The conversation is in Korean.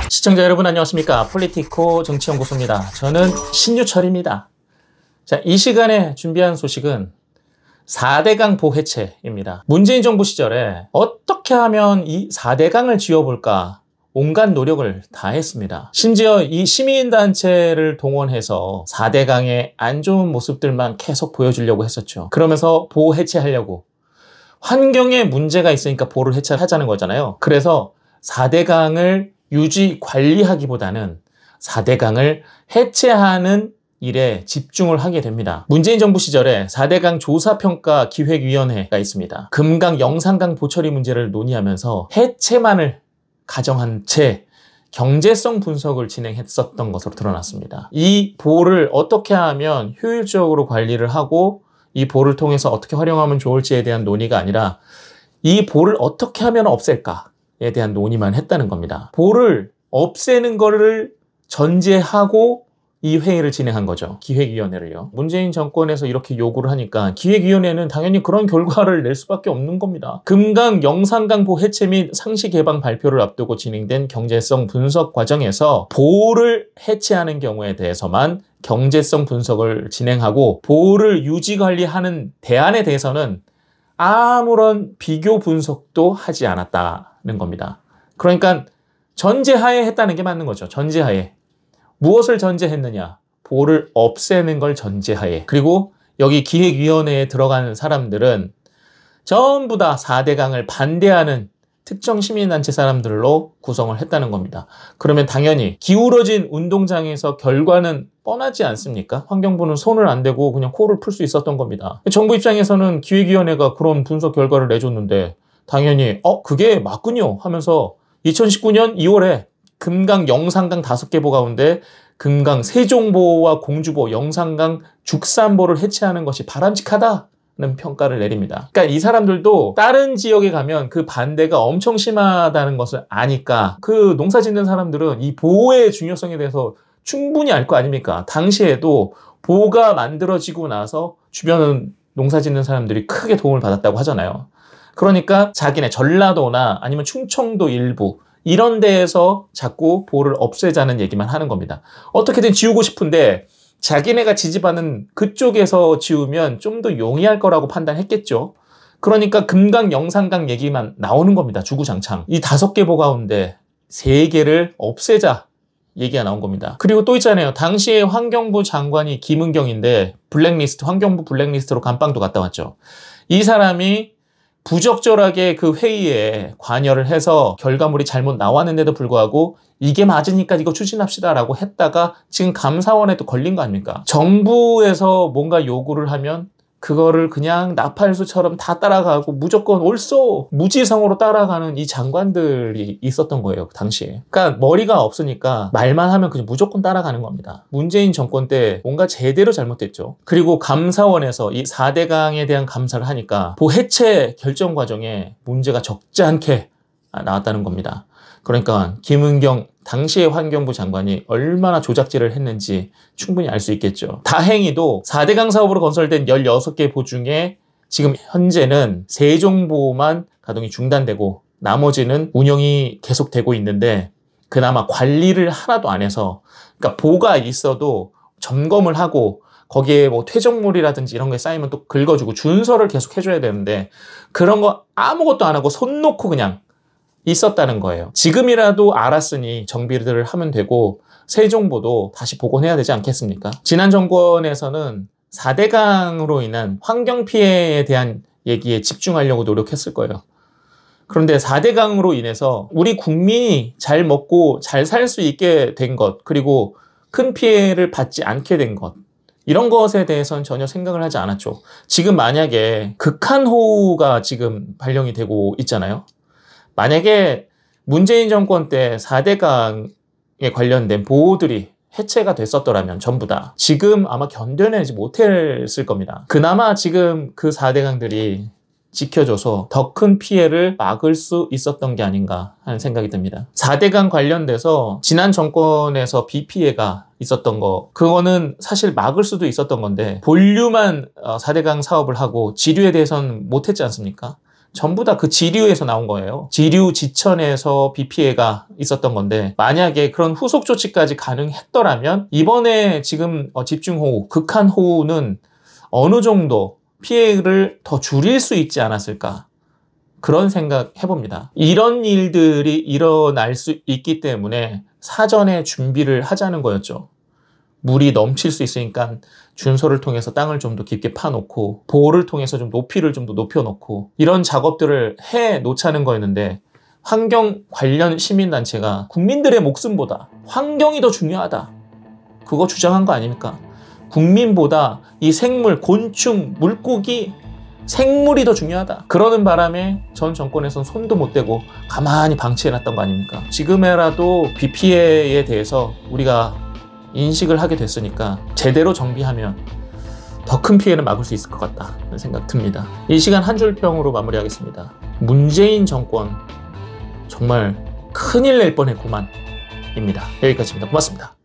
시청자 여러분 안녕하십니까? 폴리티코 정치연구소입니다. 저는 신유철입니다. 자, 이 시간에 준비한 소식은 4대강 보해체입니다. 문재인 정부 시절에 어떻게 하면 이 4대강을 지어볼까 온갖 노력을 다했습니다. 심지어 이 시민단체를 동원해서 4대강의 안 좋은 모습들만 계속 보여주려고 했었죠. 그러면서 보 해체하려고 환경에 문제가 있으니까 보를 해체하자는 거잖아요. 그래서 4대강을 유지 관리하기보다는 4대강을 해체하는 일에 집중을 하게 됩니다. 문재인 정부 시절에 4대강 조사평가기획위원회가 있습니다. 금강, 영산강 보처리 문제를 논의하면서 해체만을 가정한 채 경제성 분석을 진행했었던 것으로 드러났습니다. 이 보를 어떻게 하면 효율적으로 관리를 하고 이 보를 통해서 어떻게 활용하면 좋을지에 대한 논의가 아니라 이 보를 어떻게 하면 없앨까에 대한 논의만 했다는 겁니다. 보를 없애는 거를 전제하고 이 회의를 진행한 거죠. 기획위원회를요. 문재인 정권에서 이렇게 요구를 하니까 기획위원회는 당연히 그런 결과를 낼 수밖에 없는 겁니다. 금강 영산강 보 해체 및 상시 개방 발표를 앞두고 진행된 경제성 분석 과정에서 보를 해체하는 경우에 대해서만 경제성 분석을 진행하고 보를 유지 관리하는 대안에 대해서는 아무런 비교 분석도 하지 않았다는 겁니다. 그러니까 전제하에 했다는 게 맞는 거죠. 전제하에. 무엇을 전제했느냐? 보를 없애는 걸 전제하에. 그리고 여기 기획위원회에 들어간 사람들은 전부 다 4대강을 반대하는 특정 시민단체 사람들로 구성을 했다는 겁니다. 그러면 당연히 기울어진 운동장에서 결과는 뻔하지 않습니까? 환경부는 손을 안 대고 그냥 코를 풀 수 있었던 겁니다. 정부 입장에서는 기획위원회가 그런 분석 결과를 내줬는데 당연히 그게 맞군요 하면서 2019년 2월에 금강 영산강 5개 보 가운데 금강 세종보와 공주보, 영산강 죽산보를 해체하는 것이 바람직하다는 평가를 내립니다. 그러니까 이 사람들도 다른 지역에 가면 그 반대가 엄청 심하다는 것을 아니까 그 농사 짓는 사람들은 이 보호의 중요성에 대해서 충분히 알 거 아닙니까? 당시에도 보가 만들어지고 나서 주변 농사 짓는 사람들이 크게 도움을 받았다고 하잖아요. 그러니까 자기네 전라도나 아니면 충청도 일부 이런 데에서 자꾸 보를 없애자는 얘기만 하는 겁니다. 어떻게든 지우고 싶은데 자기네가 지지받는 그쪽에서 지우면 좀 더 용이할 거라고 판단했겠죠. 그러니까 금강, 영산강 얘기만 나오는 겁니다. 주구장창. 이 5개 보 가운데 3개를 없애자 얘기가 나온 겁니다. 그리고 또 있잖아요. 당시에 환경부 장관이 김은경인데 블랙리스트, 환경부 블랙리스트로 감방도 갔다 왔죠. 이 사람이 부적절하게 그 회의에 관여를 해서 결과물이 잘못 나왔는데도 불구하고 이게 맞으니까 이거 추진합시다 라고 했다가 지금 감사원에도 걸린 거 아닙니까? 정부에서 뭔가 요구를 하면 그거를 그냥 나팔수처럼 다 따라가고 무조건 옳소! 무지성으로 따라가는 이 장관들이 있었던 거예요, 당시에. 그러니까 머리가 없으니까 말만 하면 그냥 무조건 따라가는 겁니다. 문재인 정권 때 뭔가 제대로 잘못됐죠. 그리고 감사원에서 이 4대강에 대한 감사를 하니까 보 해체 결정 과정에 문제가 적지 않게 나왔다는 겁니다. 그러니까 김은경 당시의 환경부 장관이 얼마나 조작질을 했는지 충분히 알 수 있겠죠. 다행히도 4대강 사업으로 건설된 16개 보 중에 지금 현재는 세종보만 가동이 중단되고 나머지는 운영이 계속되고 있는데 그나마 관리를 하나도 안 해서 그러니까 보가 있어도 점검을 하고 거기에 뭐 퇴적물이라든지 이런 게 쌓이면 또 긁어주고 준설을 계속 해줘야 되는데 그런 거 아무것도 안 하고 손 놓고 그냥 있었다는 거예요. 지금이라도 알았으니 정비를 하면 되고 세종보도 다시 복원해야 되지 않겠습니까? 지난 정권에서는 4대강으로 인한 환경 피해에 대한 얘기에 집중하려고 노력했을 거예요. 그런데 4대강으로 인해서 우리 국민이 잘 먹고 잘 살 수 있게 된 것, 그리고 큰 피해를 받지 않게 된 것, 이런 것에 대해서는 전혀 생각을 하지 않았죠. 지금 만약에 극한호우가 지금 발령이 되고 있잖아요. 만약에 문재인 정권 때 4대강에 관련된 보호들이 해체가 됐었더라면 전부 다 지금 아마 견뎌내지 못했을 겁니다. 그나마 지금 그 4대강들이 지켜줘서 더 큰 피해를 막을 수 있었던 게 아닌가 하는 생각이 듭니다. 4대강 관련돼서 지난 정권에서 비 피해가 있었던 거, 그거는 사실 막을 수도 있었던 건데 본류만 4대강 사업을 하고 지류에 대해서는 못했지 않습니까? 전부 다 그 지류에서 나온 거예요. 지류 지천에서 비 피해가 있었던 건데 만약에 그런 후속 조치까지 가능했더라면 이번에 지금 집중호우, 극한호우는 어느 정도 피해를 더 줄일 수 있지 않았을까 그런 생각 해봅니다. 이런 일들이 일어날 수 있기 때문에 사전에 준비를 하자는 거였죠. 물이 넘칠 수 있으니까 준소를 통해서 땅을 좀 더 깊게 파놓고 보호를 통해서 좀 높이를 좀 더 높여놓고 이런 작업들을 해 놓자는 거였는데 환경 관련 시민단체가 국민들의 목숨보다 환경이 더 중요하다. 그거 주장한 거 아닙니까? 국민보다 이 생물, 곤충, 물고기, 생물이 더 중요하다. 그러는 바람에 전 정권에선 손도 못 대고 가만히 방치해놨던 거 아닙니까? 지금에라도 비 피해에 대해서 우리가 인식을 하게 됐으니까 제대로 정비하면 더 큰 피해를 막을 수 있을 것 같다 그런 생각 듭니다. 이 시간 한 줄 평으로 마무리하겠습니다. 문재인 정권 정말 큰일 낼 뻔했구만입니다. 여기까지입니다. 고맙습니다.